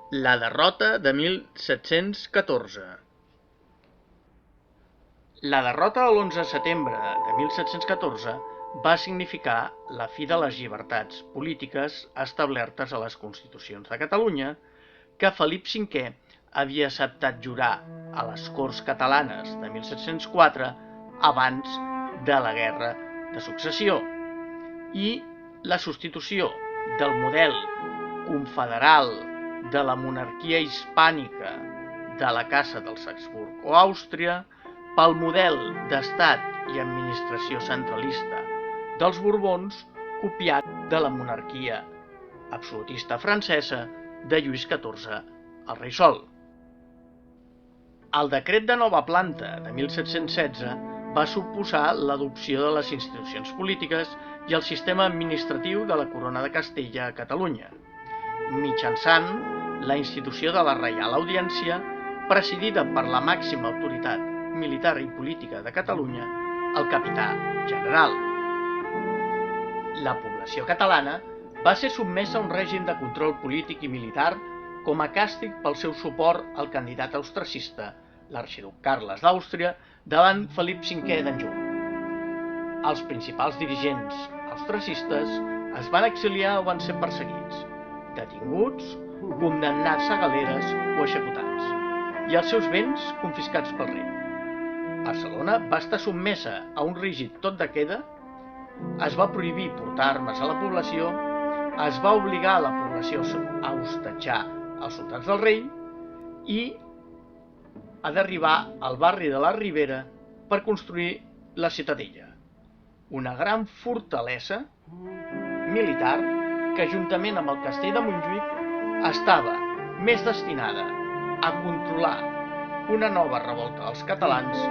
La derrota de 1714. La derrota de l'11 de setembre de 1714 va significar la fi de les llibertats polítiques establertes a les constitucions de Catalunya, que Felip V havia acceptat jurar a les Corts Catalanes de 1704 abans de la Guerra de Successió, i la substitució del model confederal de la monarquia hispànica de la Casa dels Habsburg o Àustria pel model d'estat i administració centralista dels Borbons, copiat de la monarquia absolutista francesa de Lluís XIV, el rei Sol. El decret de nova planta de 1716 va suposar l'adopció de les institucions polítiques i el sistema administratiu de la Corona de Castella a Catalunya, mitjançant la institució de la Reial Audiència, presidida per la màxima autoritat militar i política de Catalunya, el capità general. La població catalana va ser sotmesa a un règim de control polític i militar com a càstig pel seu suport al candidat austracista, l'arxiduc Carles d'Àustria, davant Felip V d'Anjou. Els principals dirigents austracistes es van exiliar o van ser perseguits, detinguts, condemnats a galeres o executats, i els seus béns confiscats pel rei. Barcelona va estar sotmesa a un rígid toc de queda, es va prohibir portar armes a la població, es va obligar a la població a hostatjar els soldats del rei i ha d'arribar al barri de la Ribera per construir la Ciutadella, una gran fortalesa militar que, juntament amb el castell de Montjuïc, estava més destinada a controlar una nova revolta dels catalans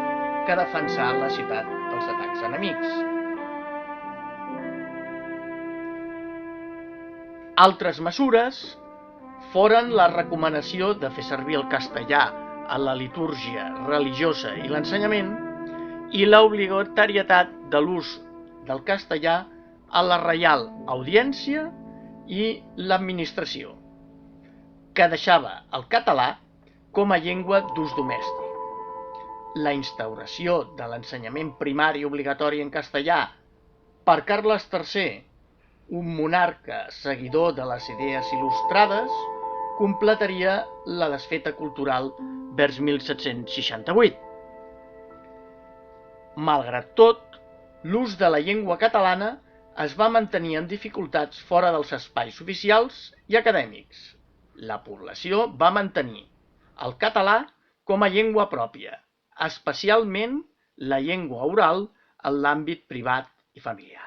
que a defensar la ciutat dels atacs enemics. Altres mesures foren la recomanació de fer servir el castellà en la litúrgia religiosa i l'ensenyament i l'obligatorietat de l'ús del castellà a la Reial Audiència i l'administració, que deixava el català com a llengua d'ús domèstic. La instauració de l'ensenyament primari obligatori en castellà per Carles III, un monarca seguidor de les idees il·lustrades, completaria la desfeta cultural vers 1768. Malgrat tot, l'ús de la llengua catalana es va mantenir amb dificultats fora dels espais oficials i acadèmics. La població va mantenir el català com a llengua pròpia, especialment la llengua oral en l'àmbit privat i familiar.